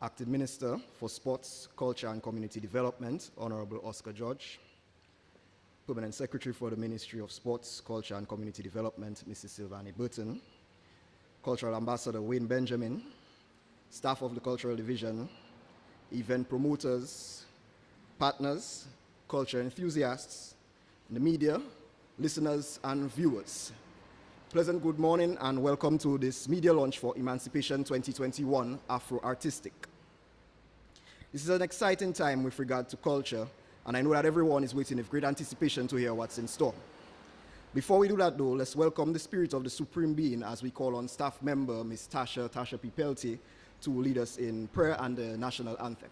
Acting Minister for Sports, Culture and Community Development, Honorable Oscar George, Permanent Secretary for the Ministry of Sports, Culture and Community Development, Mrs. Sylvanie Burton, Cultural Ambassador Wayne Benjamin, staff of the Cultural Division, event promoters, partners, culture enthusiasts, the media, listeners and viewers. Pleasant good morning and welcome to this media launch for Emancipation 2021 Afro Artistic. This is an exciting time with regard to culture, and I know that everyone is waiting with great anticipation to hear what's in store. Before we do that though, let's welcome the spirit of the Supreme Being as we call on staff member Ms. Tasha P. Peltier to lead us in prayer and the national anthem.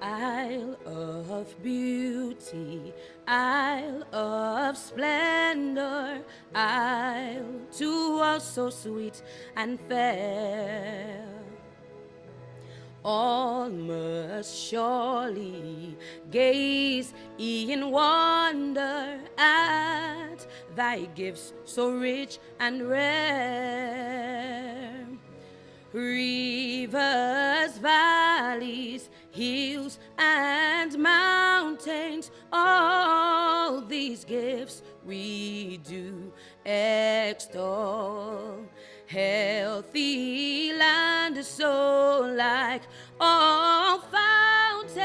Isle of beauty, isle of splendor, isle to all so sweet and fair. All must surely gaze in wonder at thy gifts so rich and rare. Rivers, valleys, hills and mountains, all these gifts we do extol. Healthy land so like all fountains,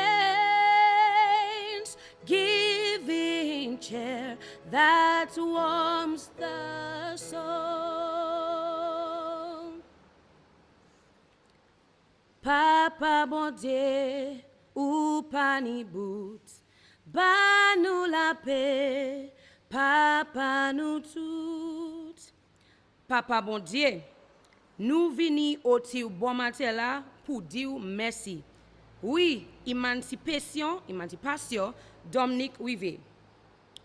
giving cheer that warms the soul. Papa bonde ou pani bout, banou la paix, papa nous tout. Papa bonde, nous vini au tiu bon matin là pour dire merci. Oui, Emancipation, Dominique Wive.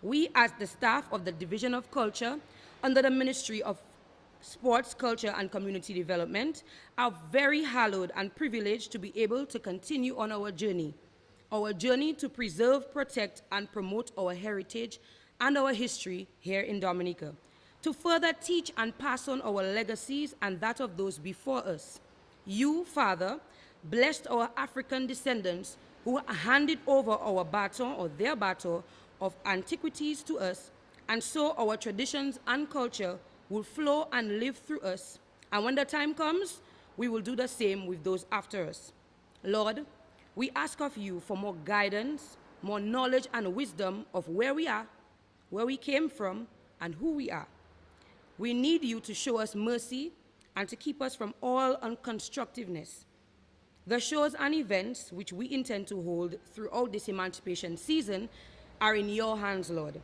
We as the staff of the Division of Culture under the Ministry of Sports, Culture and Community Development are very hallowed and privileged to be able to continue on our journey to preserve, protect, and promote our heritage and our history here in Dominica, to further teach and pass on our legacies and that of those before us. You, Father, blessed our African descendants who handed over our baton or their baton of antiquities to us, and so our traditions and culture will flow and live through us. And when the time comes, we will do the same with those after us. Lord, we ask of you for more guidance, more knowledge and wisdom of where we are, where we came from, and who we are. We need you to show us mercy and to keep us from all unconstructiveness. The shows and events which we intend to hold throughout this Emancipation season are in your hands, Lord.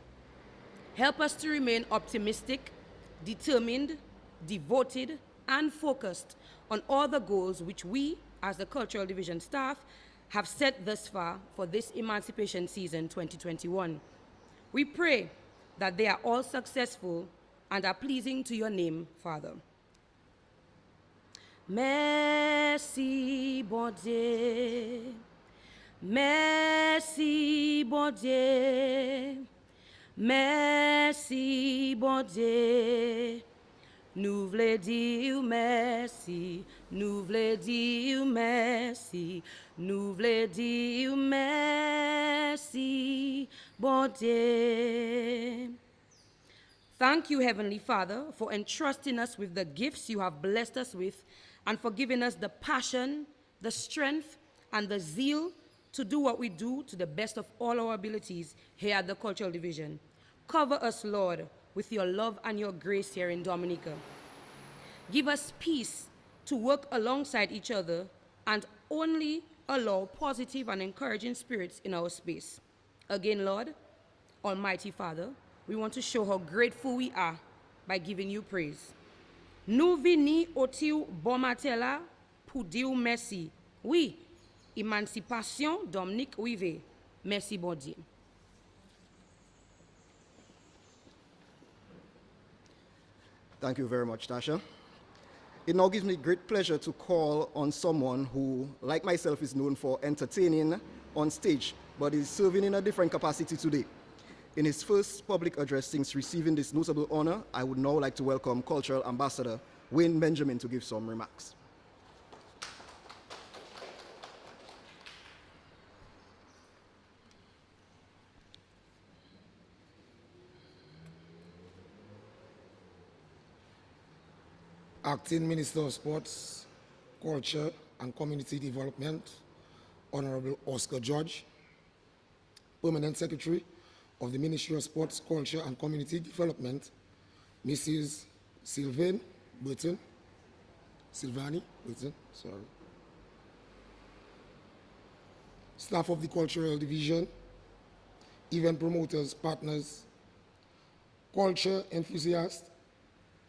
Help us to remain optimistic, determined, devoted, and focused on all the goals which we, as the Cultural Division staff, have set thus far for this Emancipation season 2021. We pray that they are all successful and are pleasing to your name, Father. Merci, bon Dieu. Merci, bon Dieu. Merci, bon Dieu. Nous voulons dire merci. Nous voulons dire merci. Nous voulons dire merci, bon Dieu. Thank you, Heavenly Father, for entrusting us with the gifts you have blessed us with and for giving us the passion, the strength, and the zeal to do what we do to the best of all our abilities here at the Cultural Division. Cover us, Lord, with your love and your grace here in Dominica. Give us peace to work alongside each other and only allow positive and encouraging spirits in our space. Again, Lord, Almighty Father, we want to show how grateful we are by giving you praise. Nous vini au tiu bon matin là pour dire merci. Oui, Emancipation, Dominique Wive. Merci, bon Dieu. Thank you very much, Tasha. It now gives me great pleasure to call on someone who, like myself, is known for entertaining on stage, but is serving in a different capacity today. In his first public address since receiving this notable honor, I would now like to welcome Cultural Ambassador Wayne Benjamin to give some remarks. Acting Minister of Sports, Culture and Community Development, Honorable Oscar George, Permanent Secretary of the Ministry of Sports, Culture and Community Development, Mrs. Silvani Burton, staff of the Cultural Division, event promoters, partners, culture enthusiasts,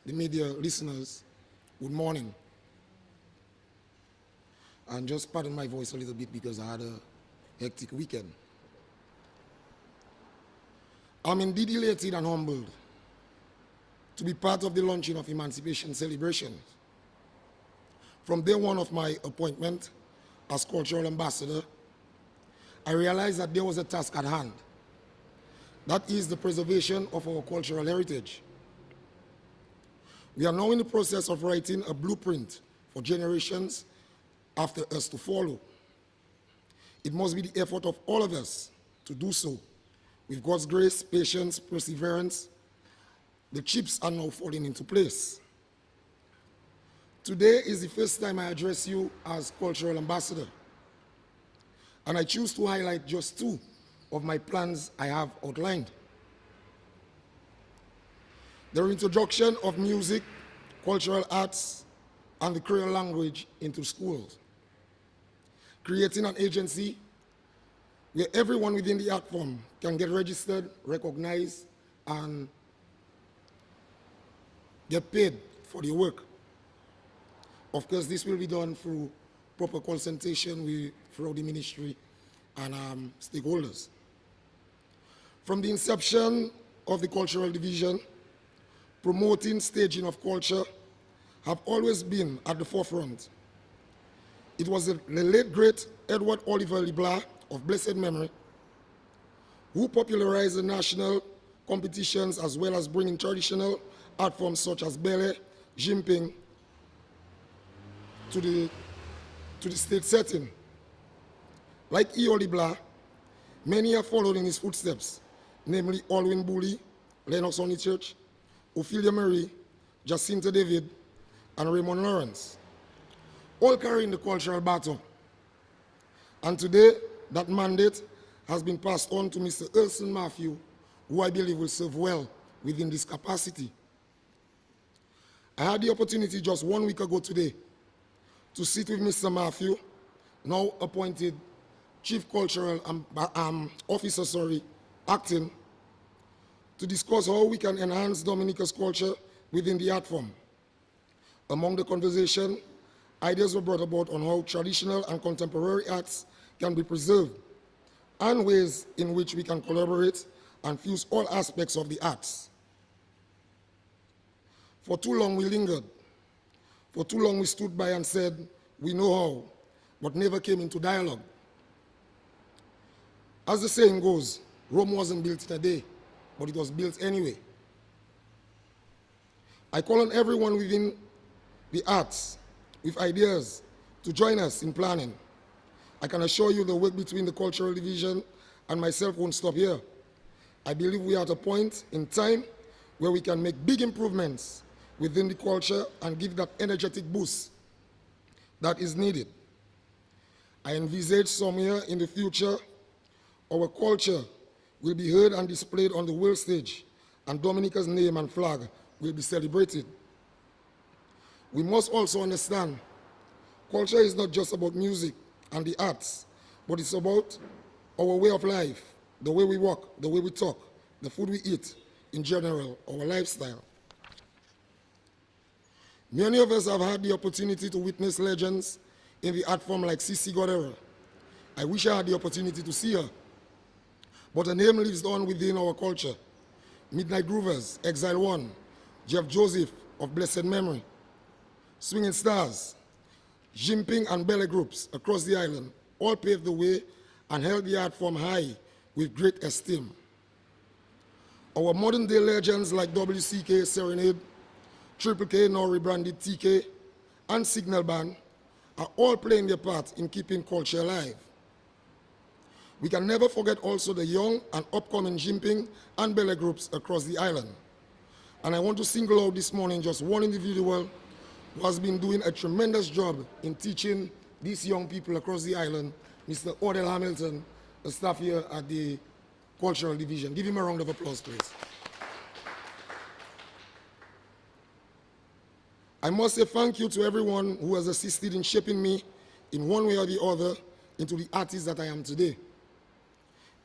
the media listeners, good morning. And just pardon my voice a little bit because I had a hectic weekend. I'm indeed elated and humbled to be part of the launching of Emancipation celebrations. From day one of my appointment as Cultural Ambassador, I realized that there was a task at hand. That is the preservation of our cultural heritage. We are now in the process of writing a blueprint for generations after us to follow. It must be the effort of all of us to do so. With God's grace, patience, perseverance, the chips are now falling into place. Today is the first time I address you as Cultural Ambassador, and I choose to highlight just two of my plans I have outlined. The introduction of music, cultural arts, and the Creole language into schools. Creating an agency where everyone within the art form can get registered, recognized, and get paid for their work. Of course, this will be done through proper consultation throughout the ministry and stakeholders. From the inception of the Cultural Division, promoting staging of culture have always been at the forefront. It was the late great Edward Oliver Leblanc of blessed memory who popularized the national competitions as well as bringing traditional art forms such as ballet, jimping to the state setting. Like E.O. Leblanc, many have followed in his footsteps, namely Alwyn Booley, Lennox Honeychurch, Ophelia Marie, Jacinta David, and Raymond Lawrence, all carrying the cultural baton. And today, that mandate has been passed on to Mr. Elson Matthew, who I believe will serve well within this capacity. I had the opportunity just 1 week ago today to sit with Mr. Matthew, now appointed Chief Cultural Officer, acting, to discuss how we can enhance Dominica's culture within the art form. Among the conversation, ideas were brought about on how traditional and contemporary arts can be preserved and ways in which we can collaborate and fuse all aspects of the arts. For too long we lingered. For too long we stood by and said, we know how, but never came into dialogue. As the saying goes, Rome wasn't built in a day, but it was built anyway. I call on everyone within the arts with ideas to join us in planning. I can assure you the work between the Cultural Division and myself won't stop here. I believe we are at a point in time where we can make big improvements within the culture and give that energetic boost that is needed. I envisage somewhere in the future, our culture will be heard and displayed on the world stage, and Dominica's name and flag will be celebrated. We must also understand, culture is not just about music and the arts, but it's about our way of life, the way we walk, the way we talk, the food we eat, in general, our lifestyle. Many of us have had the opportunity to witness legends in the art form like Sissy Godera. I wish I had the opportunity to see her, but her name lives on within our culture. Midnight Groovers, Exile One, Jeff Joseph, of blessed memory, swinging stars, jimping and belly groups across the island all paved the way and held the art form high with great esteem. Our modern day legends like WCK Serenade, Triple K now rebranded TK, and Signal Band are all playing their part in keeping culture alive. We can never forget also the young and upcoming jimping and belly groups across the island. And I want to single out this morning just one individual who has been doing a tremendous job in teaching these young people across the island, Mr. Odell Hamilton, a staff here at the Cultural Division. Give him a round of applause, please. I must say thank you to everyone who has assisted in shaping me in one way or the other into the artist that I am today.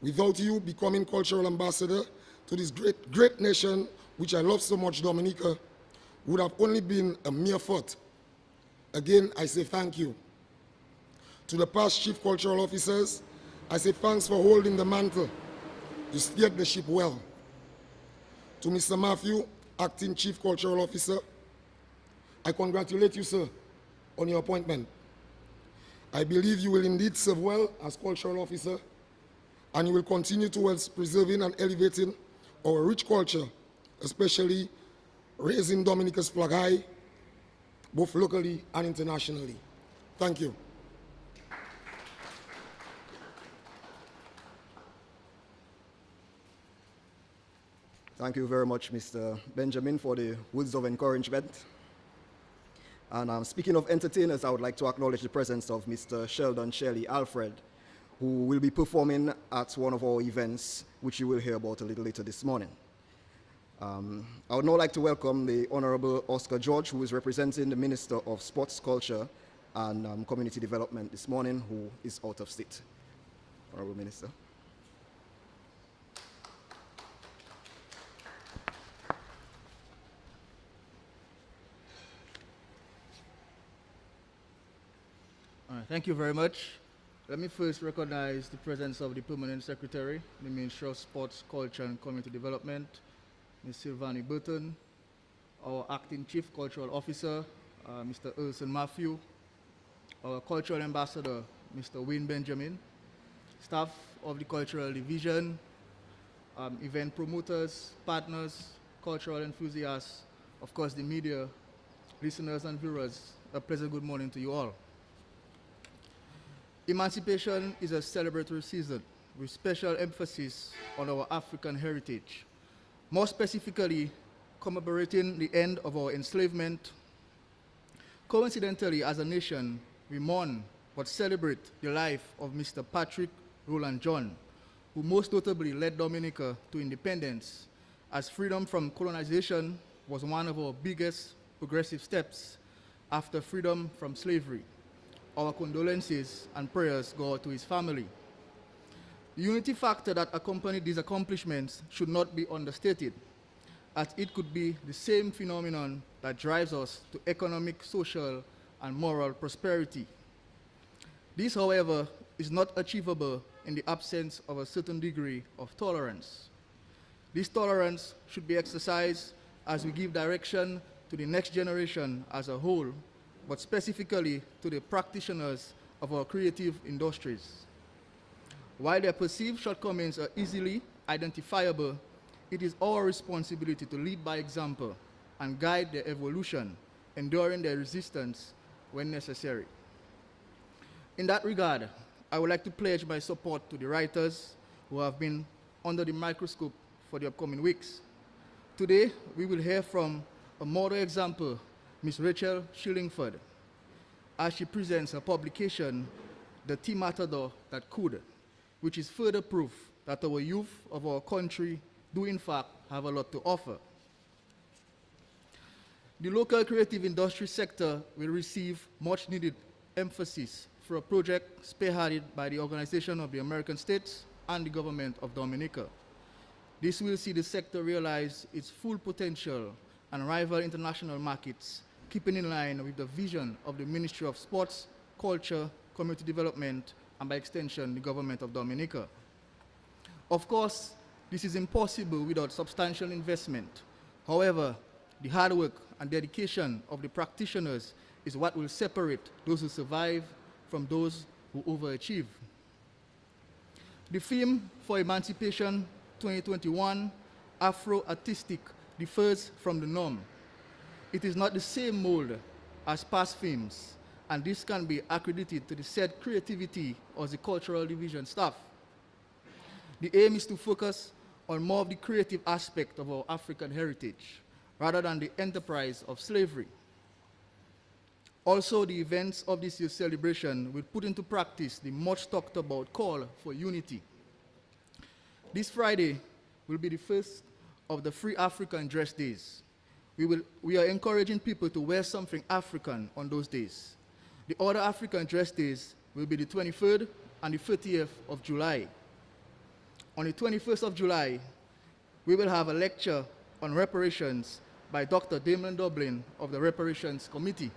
Without you becoming cultural ambassador to this great nation, which I love so much, Dominica, would have only been a mere thought. Again, I say thank you. To the past chief cultural officers, I say thanks for holding the mantle. You steered the ship well. To Mr. Matthew, acting chief cultural officer, I congratulate you, sir, on your appointment. I believe you will indeed serve well as cultural officer, and you will continue towards preserving and elevating our rich culture, especially raising Dominica's flag high, both locally and internationally. Thank you. Thank you very much, Mr. Benjamin, for the words of encouragement. And speaking of entertainers, I would like to acknowledge the presence of Mr. Sheldon Shelley Alfred, who will be performing at one of our events, which you will hear about a little later this morning. I would now like to welcome the Honorable Oscar George, who is representing the Minister of Sports, Culture, and Community Development this morning, who is out of state. Honorable Minister. All right, thank you very much. Let me first recognize the presence of the Permanent Secretary, the Ministry of Sports, Culture and Community Development, Ms. Sylvanie Burton, our Acting Chief Cultural Officer, Mr. Urson Matthew, our Cultural Ambassador, Mr. Wayne Benjamin, staff of the Cultural Division, event promoters, partners, cultural enthusiasts, of course the media, listeners and viewers, a pleasant good morning to you all. Emancipation is a celebratory season with special emphasis on our African heritage, more specifically commemorating the end of our enslavement. Coincidentally, as a nation, we mourn but celebrate the life of Mr. Patrick Roland John, who most notably led Dominica to independence, as freedom from colonization was one of our biggest progressive steps after freedom from slavery. Our condolences and prayers go out to his family. The unity factor that accompanied these accomplishments should not be understated, as it could be the same phenomenon that drives us to economic, social, and moral prosperity. This, however, is not achievable in the absence of a certain degree of tolerance. This tolerance should be exercised as we give direction to the next generation as a whole, but specifically to the practitioners of our creative industries. While their perceived shortcomings are easily identifiable, it is our responsibility to lead by example and guide their evolution, enduring their resistance when necessary. In that regard, I would like to pledge my support to the writers who have been under the microscope for the upcoming weeks. Today, we will hear from a model example, Ms. Rachel Shillingford, as she presents her publication, The Tea Matador That Could, which is further proof that our youth of our country do in fact have a lot to offer. The local creative industry sector will receive much needed emphasis for a project spearheaded by the Organization of the American States and the government of Dominica. This will see the sector realize its full potential and rival international markets, keeping in line with the vision of the Ministry of Sports, Culture, Community Development, and by extension, the government of Dominica. Of course, this is impossible without substantial investment. However, the hard work and dedication of the practitioners is what will separate those who survive from those who overachieve. The theme for Emancipation 2021, Afro-Artistic, differs from the norm. It is not the same mold as past themes, and this can be accredited to the said creativity of the cultural division staff. The aim is to focus on more of the creative aspect of our African heritage, rather than the enterprise of slavery. Also, the events of this year's celebration will put into practice the much talked about call for unity. This Friday will be the first of the Free African Dress Days. We are encouraging people to wear something African on those days. The other African Dress Days will be the 23rd and the 30th of July. On the 21st of July, we will have a lecture on reparations by Dr. Damon Dublin of the Reparations Committee.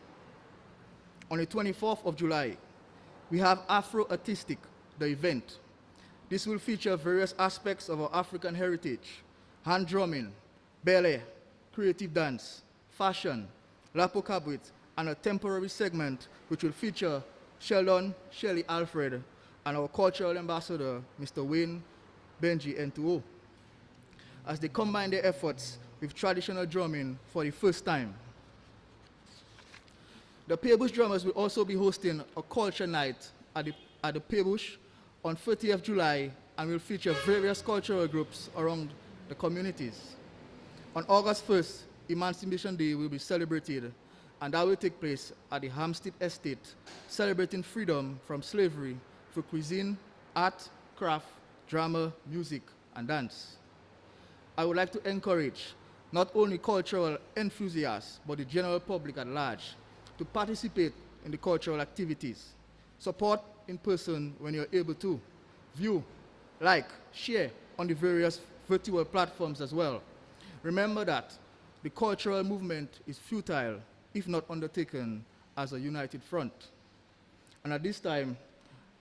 On the 24th of July, we have Afro-Artistic, the event. This will feature various aspects of our African heritage: hand drumming, ballet, creative dance, fashion, lapo cabuit, and a temporary segment which will feature Sheldon Shelley Alfred and our cultural ambassador, Mr. Wayne Benji N2O, as they combine their efforts with traditional drumming for the first time. The Peebush Drummers will also be hosting a culture night at the Peebush on 30th July and will feature various cultural groups around the communities. On August 1st, Emancipation Day will be celebrated, and that will take place at the Hampstead Estate, celebrating freedom from slavery through cuisine, art, craft, drama, music, and dance. I would like to encourage not only cultural enthusiasts, but the general public at large to participate in the cultural activities. Support in person when you're able to. View, like, share on the various virtual platforms as well. Remember that the cultural movement is futile if not undertaken as a united front. And at this time,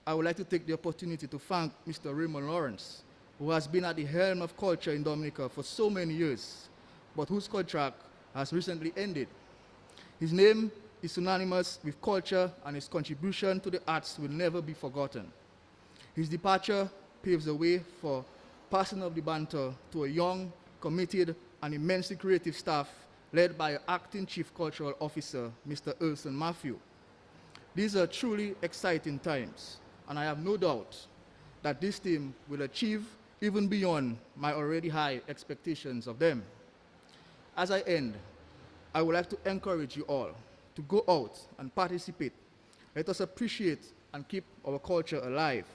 I would like to take the opportunity to thank Mr. Raymond Lawrence, who has been at the helm of culture in Dominica for so many years, but whose contract has recently ended. His name is synonymous with culture, and his contribution to the arts will never be forgotten. His departure paves the way for passing of the banter to a young, committed, and immensely creative staff led by Acting Chief Cultural Officer, Mr. Erson Matthew. These are truly exciting times, and I have no doubt that this team will achieve even beyond my already high expectations of them. As I end, I would like to encourage you all to go out and participate. Let us appreciate and keep our culture alive,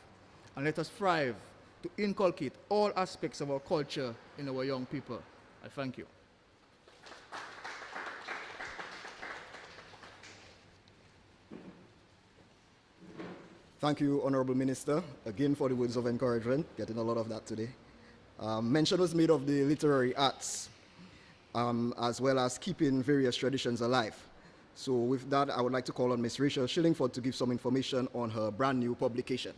and let us strive to inculcate all aspects of our culture in our young people. I thank you. Thank you, Honorable Minister, again for the words of encouragement, getting a lot of that today. Mention was made of the literary arts, as well as keeping various traditions alive. So with that, I would like to call on Ms. Rachel Shillingford to give some information on her brand new publication.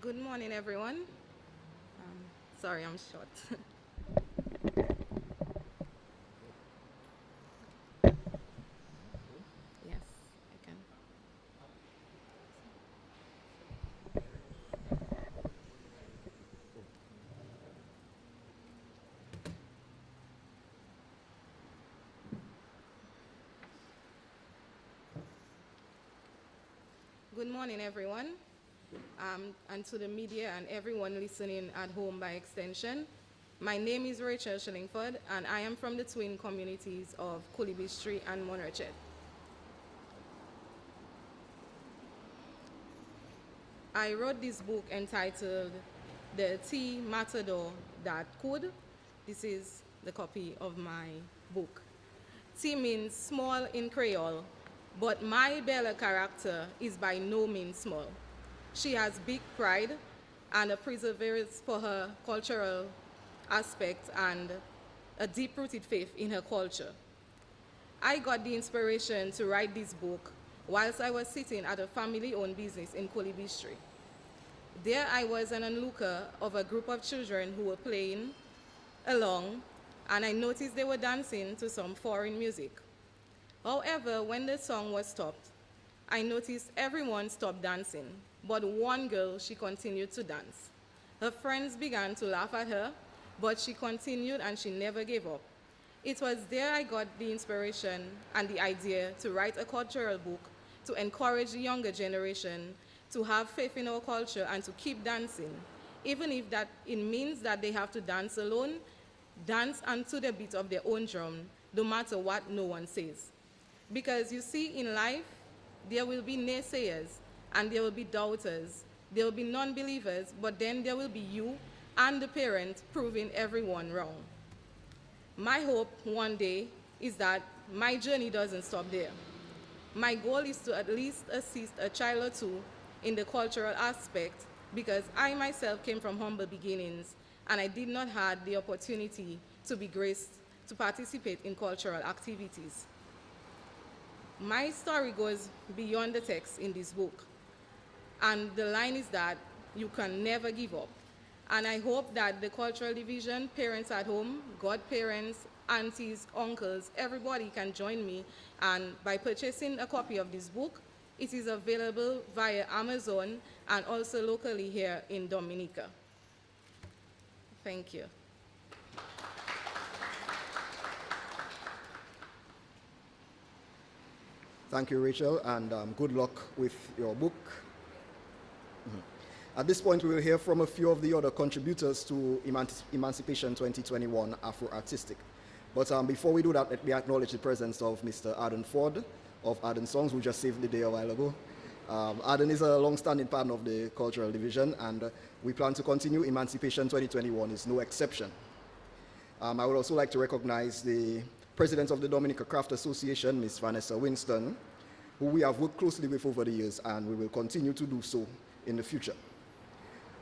Good morning, everyone. Sorry, I'm short. Yes, I can. Good morning, everyone. And to the media and everyone listening at home by extension. My name is Rachel Shillingford, and I am from the twin communities of Kulibistri and Monarchet. I wrote this book entitled The Tea Matador That Could. This is the copy of my book. Tea means small in Creole, but my Bella character is by no means small. She has big pride and a perseverance for her cultural aspect and a deep-rooted faith in her culture. I got the inspiration to write this book whilst I was sitting at a family-owned business in Kolibistri. There I was an onlooker of a group of children who were playing along, and I noticed they were dancing to some foreign music. However, when the song was stopped, I noticed everyone stopped dancing, but one girl, she continued to dance. Her friends began to laugh at her, but she continued and she never gave up. It was there I got the inspiration and the idea to write a cultural book to encourage the younger generation to have faith in our culture and to keep dancing, even if that it means that they have to dance alone, dance unto the beat of their own drum, no matter what no one says. Because you see, in life, there will be naysayers and there will be doubters, there will be non-believers, but then there will be you and the parent proving everyone wrong. My hope one day is that my journey doesn't stop there. My goal is to at least assist a child or two in the cultural aspect, because I myself came from humble beginnings and I did not have the opportunity to be graced to participate in cultural activities. My story goes beyond the text in this book, and the line is that you can never give up. And I hope that the cultural division, parents at home, godparents, aunties, uncles, everybody can join me, and by purchasing a copy of this book, it is available via Amazon and also locally here in Dominica. Thank you. Thank you, Rachel, and good luck with your book. At this point, we will hear from a few of the other contributors to Emancipation 2021 Afro-Artistic. But before we do that, let me acknowledge the presence of Mr. Arden Ford of Arden Songs, who just saved the day a while ago. Arden is a long-standing partner of the Cultural Division, and we plan to continue. Emancipation 2021 is no exception. I would also like to recognize the President of the Dominica Craft Association, Ms. Vanessa Winston, who we have worked closely with over the years, and we will continue to do so in the future.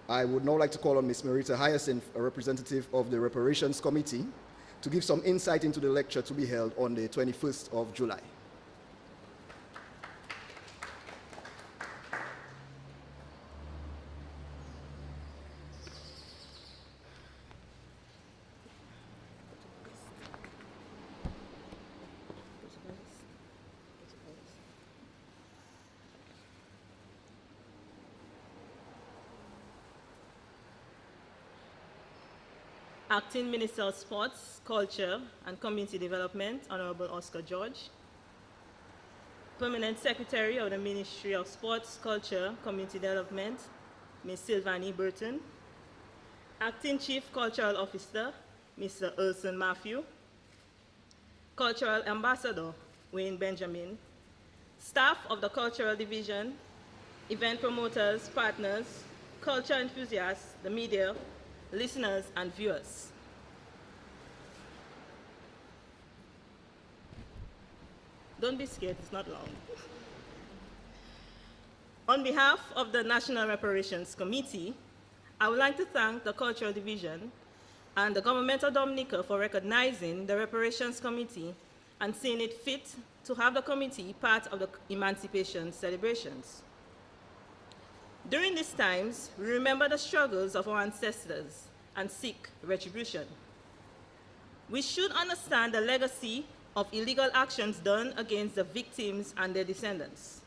I would now like to call on Ms. Marita Hyacinth, a representative of the Reparations Committee, to give some insight into the lecture to be held on the 21st of July. Acting Minister of Sports, Culture and Community Development, Honorable Oscar George. Permanent Secretary of the Ministry of Sports, Culture, Community Development, Ms. Sylvanie Burton. Acting Chief Cultural Officer, Mr. Urson Matthew. Cultural Ambassador, Wayne Benjamin. Staff of the Cultural Division, event promoters, partners, culture enthusiasts, the media, listeners and viewers. Don't be scared, it's not long. On behalf of the National Reparations Committee, I would like to thank the Cultural Division and the Government of Dominica for recognizing the Reparations Committee and seeing it fit to have the committee part of the Emancipation celebrations. During these times, we remember the struggles of our ancestors and seek retribution. We should understand the legacy of illegal actions done against the victims and their descendants,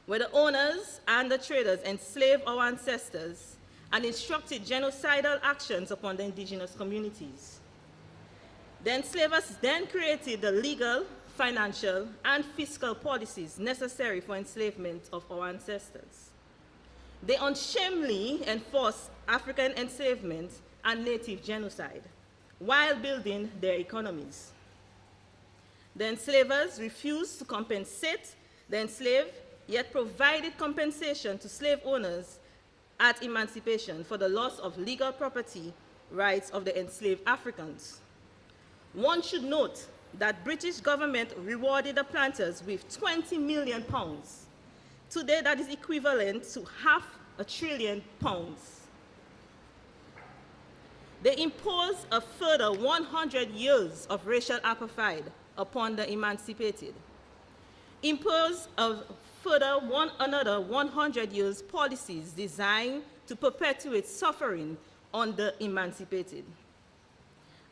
where the owners and the traders enslaved our ancestors and instructed genocidal actions upon the indigenous communities. The enslavers then created the legal, financial, and fiscal policies necessary for enslavement of our ancestors. They unshamefully enforced African enslavement and native genocide while building their economies. The enslavers refused to compensate the enslaved, yet provided compensation to slave owners at emancipation for the loss of legal property rights of the enslaved Africans. One should note that British government rewarded the planters with 20 million pounds. Today, that is equivalent to £500 billion. They imposed a further 100 years of racial apartheid upon the emancipated, imposed a further another 100 years policies designed to perpetuate suffering on the emancipated,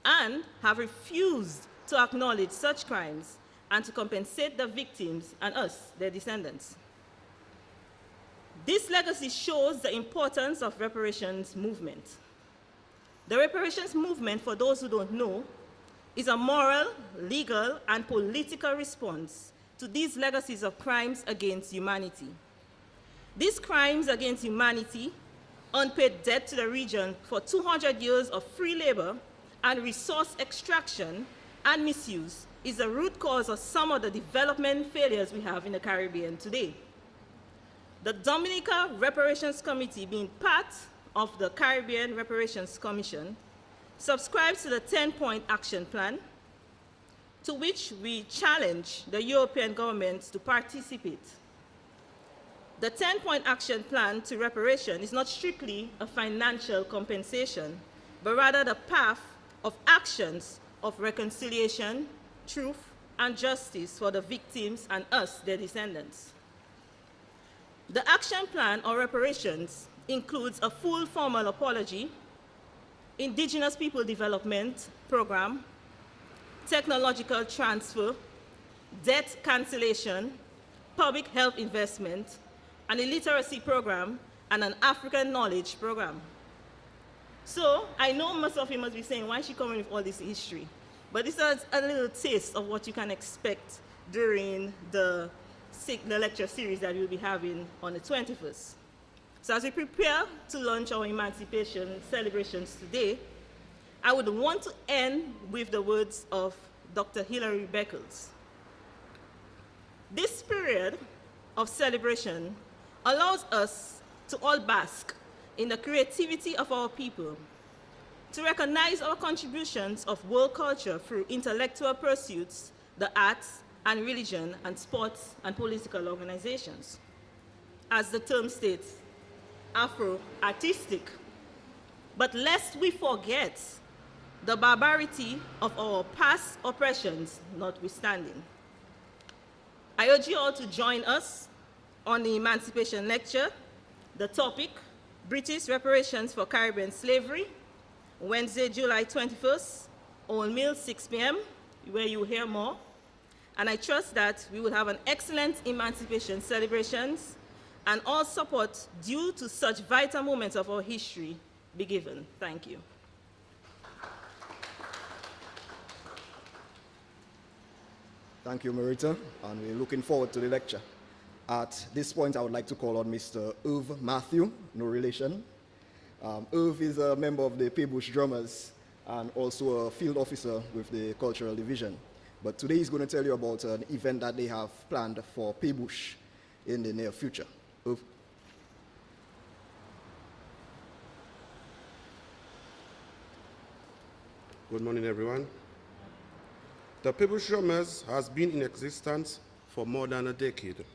and have refused to acknowledge such crimes and to compensate the victims and us, their descendants. This legacy shows the importance of reparations movement. The reparations movement, for those who don't know, is a moral, legal, and political response to these legacies of crimes against humanity. These crimes against humanity, unpaid debt to the region for 200 years of free labor and resource extraction and misuse, is the root cause of some of the development failures we have in the Caribbean today. The Dominica Reparations Committee, being part of the Caribbean Reparations Commission, subscribes to the 10-point action plan, to which we challenge the European governments to participate. The 10-point action plan to reparation is not strictly a financial compensation, but rather the path of actions of reconciliation, truth, and justice for the victims and us, their descendants. The action plan or reparations includes a full formal apology, indigenous people development program, technological transfer, debt cancellation, public health investment, an illiteracy program, and an African knowledge program. So I know most of you must be saying, why is she coming with all this history? But this is a little taste of what you can expect during the lecture series that we'll be having on the 21st. So as we prepare to launch our emancipation celebrations today, I would want to end with the words of Dr. Hilary Beckles. This period of celebration allows us to all bask in the creativity of our people, to recognize our contributions of world culture through intellectual pursuits, the arts, and religion, and sports and political organizations. As the term states, Afro-artistic. But lest we forget the barbarity of our past oppressions notwithstanding. I urge you all to join us on the Emancipation Lecture, the topic, British Reparations for Caribbean Slavery, Wednesday, July 21st, Old Mill, 6 p.m., where you will hear more. And I trust that we will have an excellent emancipation celebrations and all support due to such vital moments of our history be given. Thank you. Thank you, Marita, and we're looking forward to the lecture. At this point, I would like to call on Mr. Irv Matthew, no relation. Irv is a member of the Paybush Drummers and also a field officer with the Cultural Division. But today he's going to tell you about an event that they have planned for Paybush in the near future. Irv. Good morning, everyone. The Paybush Drummers has been in existence for more than a decade.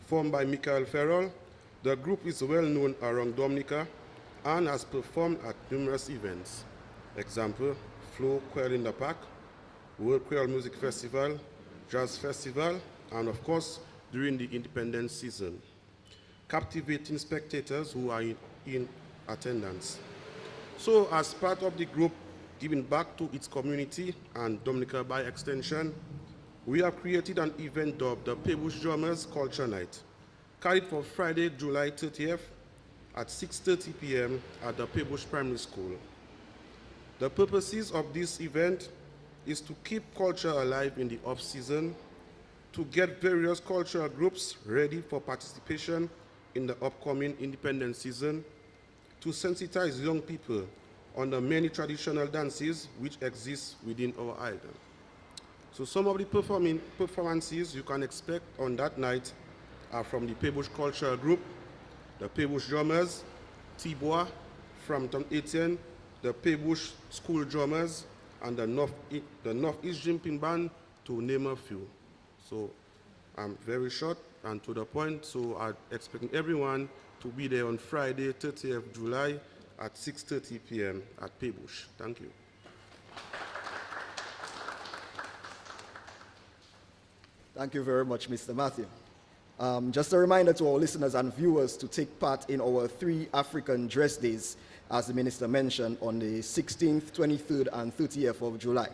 Formed by Michael Farrell, the group is well known around Dominica and has performed at numerous events. Example, Flow Quail in the Park, World Quail Music Festival, Jazz Festival, and of course, during the Independence season, captivating spectators who are in attendance. So as part of the group giving back to its community and Dominica by extension, we have created an event dubbed the Paybush Drummers Culture Night, carried for Friday, July 30th at 6:30 p.m. at the Paybush Primary School. The purposes of this event is to keep culture alive in the off-season, to get various cultural groups ready for participation in the upcoming Independence season, to sensitize young people on the many traditional dances which exist within our island. So some of the performances you can expect on that night are from the Paybush Cultural Group, the Paybush Drummers, Tibois, Frampton Etienne, the Paybush School Drummers, and the Northeast Jimping Band, to name a few. So I'm very short and to the point, so I'm expecting everyone to be there on Friday, 30th July at 6:30 p.m. at Paybush. Thank you. Thank you very much, Mr. Matthew. Just a reminder to our listeners and viewers to take part in our 3 African Dress Days, as the Minister mentioned, on the 16th, 23rd, and 30th of July.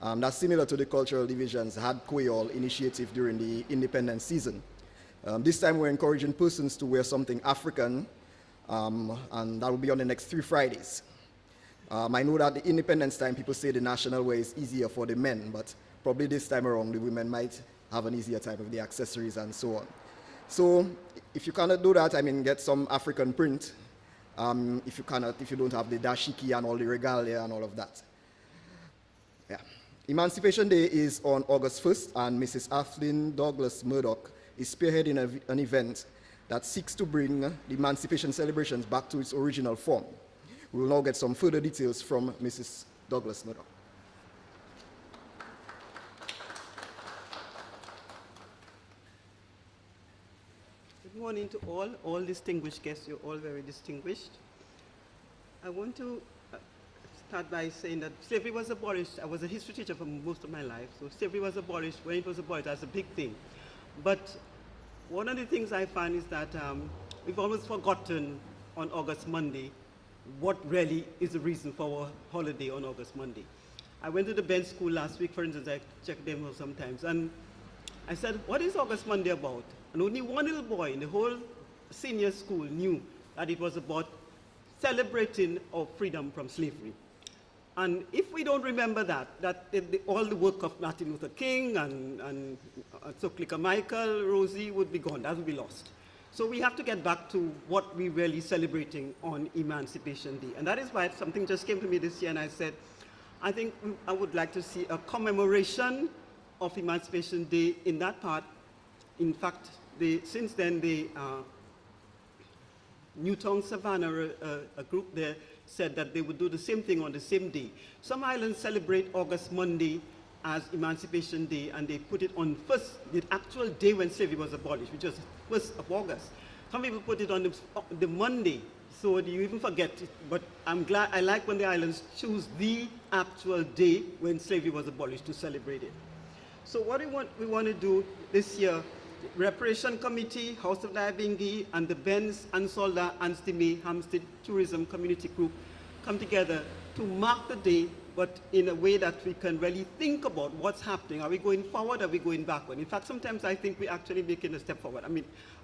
That's similar to the Cultural Division's Had Creole initiative during the independence season. This time we're encouraging persons to wear something African, and that will be on the next 3 Fridays. I know that the independence time, people say the national wear is easier for the men, but probably this time around the women might have an easier time with the accessories and so on. So if you cannot do that, get some African print. If you don't have the dashiki and all the regalia and all of that. Yeah. Emancipation Day is on August 1st, and Mrs. Athlyn Douglas Murdoch is spearheading an event that seeks to bring the Emancipation celebrations back to its original form. We will now get some further details from Mrs. Douglas Murdoch. Good morning to all distinguished guests. You're all very distinguished. I want to start by saying that slavery was abolished. I was a history teacher for most of my life, so slavery was abolished. When it was abolished, that's a big thing. But one of the things I find is that we've almost forgotten on August Monday what really is the reason for our holiday on August Monday. I went to the bench school last week, for instance. I checked them out sometimes, and I said, what is August Monday about? And only one little boy in the whole senior school knew that it was about celebrating our freedom from slavery. And if we don't remember that all the work of Martin Luther King and Soklika Michael, Rosie would be gone. That would be lost. So we have to get back to what we're really celebrating on Emancipation Day. And that is why something just came to me this year, and I said, I think I would like to see a commemoration of Emancipation Day in that part. In fact, since then, the Newtown Savannah, a group there, said that they would do the same thing on the same day. Some islands celebrate August Monday as Emancipation Day, and they put it on the actual day when slavery was abolished, which was 1st of August. Some people put it on the Monday, so you even forget it. But I like when the islands choose the actual day when slavery was abolished to celebrate it. So what we want to do this year, Reparation Committee, House of Diabingi, and the Benz, Ansolda, and Stime Hampstead Tourism Community Group come together to mark the day, but in a way that we can really think about what's happening. Are we going forward? Are we going backward? In fact, sometimes I think we're actually making a step forward.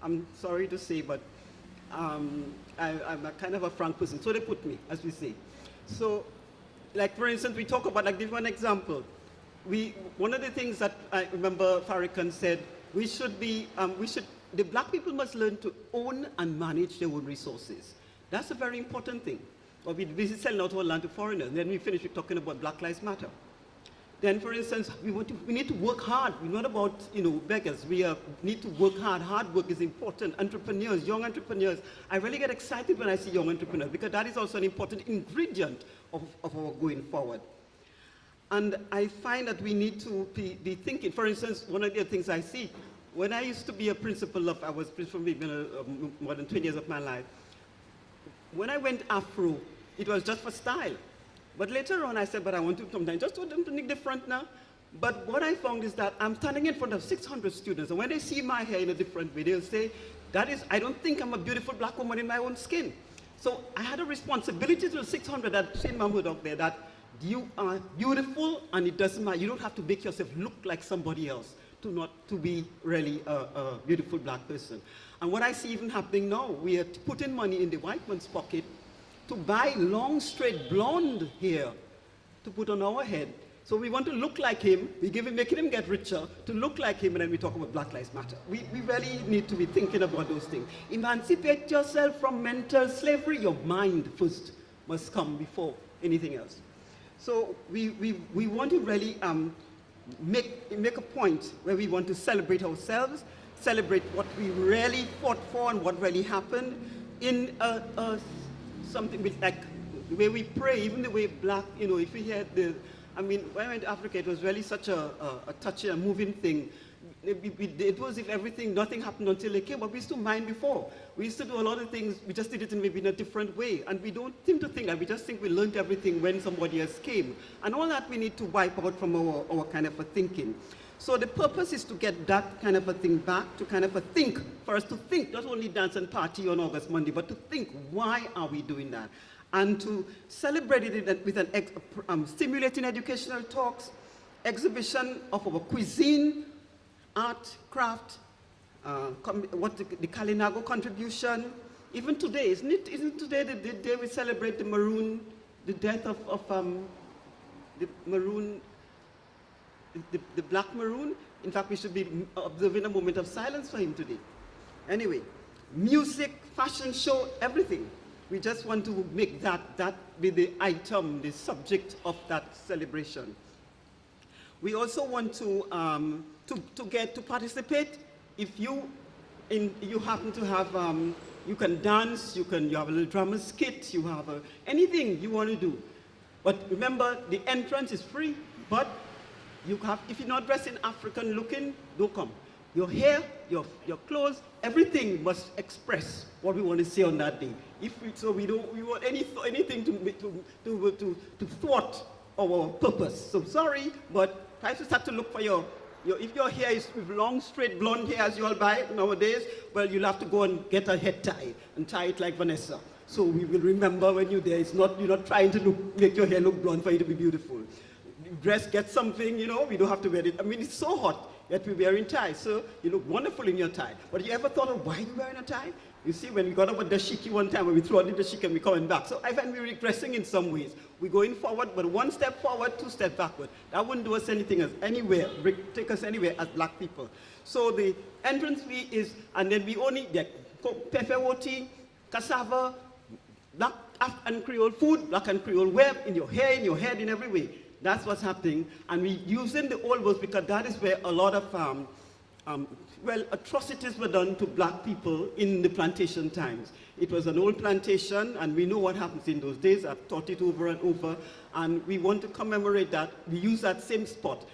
I'm sorry to say, but I'm a kind of a frank person. So they put me, as we say. So, like for instance, we talk about, like, give one example. One of the things that I remember Farrakhan said, the black people must learn to own and manage their own resources. That's a very important thing. Or we're busy selling out our land to foreigners, and then we finish with talking about Black Lives Matter. Then, for instance, we need to work hard. We're not about, beggars. We need to work hard. Hard work is important. Entrepreneurs, young entrepreneurs. I really get excited when I see young entrepreneurs, because that is also an important ingredient of our going forward. And I find that we need to be thinking. For instance, one of the things I see, when I used to be a principal I was principal more than 20 years of my life. When I went Afro, it was just for style. But later on, I said, but I want to sometimes just do something different now. But what I found is that I'm standing in front of 600 students, and when they see my hair in a different way, they'll say, I don't think I'm a beautiful black woman in my own skin. So I had a responsibility to the 600 that seen Mahmoud out there, that you are beautiful, and it doesn't matter. You don't have to make yourself look like somebody else to be really a beautiful black person. And what I see even happening now, we are putting money in the white man's pocket to buy long, straight, blonde hair to put on our head. So we want to look like him, making him get richer, to look like him, and then we talk about Black Lives Matter. We really need to be thinking about those things. Emancipate yourself from mental slavery. Your mind first must come before anything else. So we want to really make a point where we want to celebrate ourselves, celebrate what we really fought for and what really happened in something with, like, the way we pray, even the way black, if we had when I went to Africa, it was really such a touchy and moving thing. It was if nothing happened until they came, but we used to mind before. We used to do a lot of things, we just did it maybe in a different way. And we don't seem to think that, we just think we learned everything when somebody else came. And all that we need to wipe out from our kind of a thinking. So the purpose is to get that kind of a thing back, to kind of a think, for us to think, not only dance and party on August Monday, but to think, why are we doing that? And to celebrate it with stimulating educational talks, exhibition of our cuisine, art, craft, the Kalinago contribution. Even today, isn't today the day we celebrate the death of the maroon, the black maroon? In fact, we should be observing a moment of silence for him today. Anyway, music, fashion show, everything. We just want to make that be the item, the subject of that celebration. We also want to get to participate. If you happen to have, you can dance, you have a little drama skit, you have anything you want to do. But remember, the entrance is free, but if you're not dressed in African looking, don't come. Your hair, your clothes, everything must express what we want to say on that day. We want anything to thwart our purpose. So sorry, but try to start to look for if your hair is with long, straight, blonde hair as you all buy nowadays, well, you'll have to go and get a head tie and tie it like Vanessa. So we will remember when you're there. You're not trying to make your hair look blonde for you to be beautiful. Dress, get something, we don't have to wear it. I mean, it's so hot that we're wearing ties, so you look wonderful in your tie. But you ever thought of why you're wearing a tie? You see, when we got up with the dashiki one time, when we threw out the dashiki and we're coming back. So I find we're regressing in some ways. We're going forward, but one step forward, two steps backward. That wouldn't do us anything take us anywhere as black people. So the entrance fee is, and then we only get pepperoni, cassava, black and Creole food, black and Creole web in your hair, in your head, in every way. That's what's happening. And we're using the old words because that is where a lot of atrocities were done to black people in the plantation times. It was an old plantation, and we know what happens in those days. I've taught it over and over, and we want to commemorate that. We use that same spot.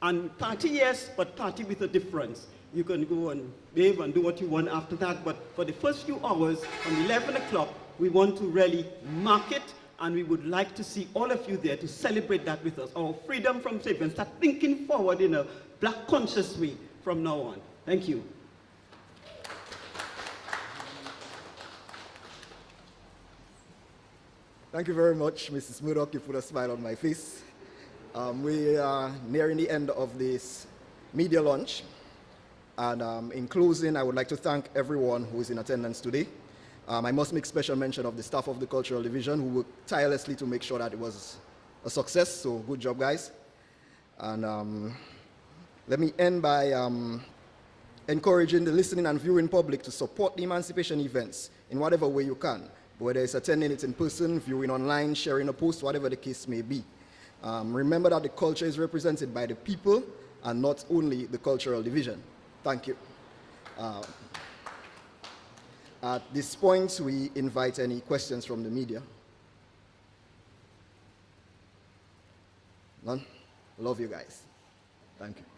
And party, yes, but party with a difference. You can go and bathe and do what you want after that, but for the first few hours, from 11 o'clock, we want to really mark it, and we would like to see all of you there to celebrate that with us. Our freedom from slavery, and start thinking forward in a black conscious way from now on. Thank you. Thank you very much, Mrs. Murdoch. You put a smile on my face. We are nearing the end of this media launch. And in closing, I would like to thank everyone who is in attendance today. I must make special mention of the staff of the Cultural Division who worked tirelessly to make sure that it was a success. So good job, guys. And let me end by encouraging the listening and viewing public to support the Emancipation events in whatever way you can, whether it's attending it in person, viewing online, sharing a post, whatever the case may be. Remember that the culture is represented by the people and not only the Cultural Division. Thank you. At this point, we invite any questions from the media. None? Love you guys. Thank you.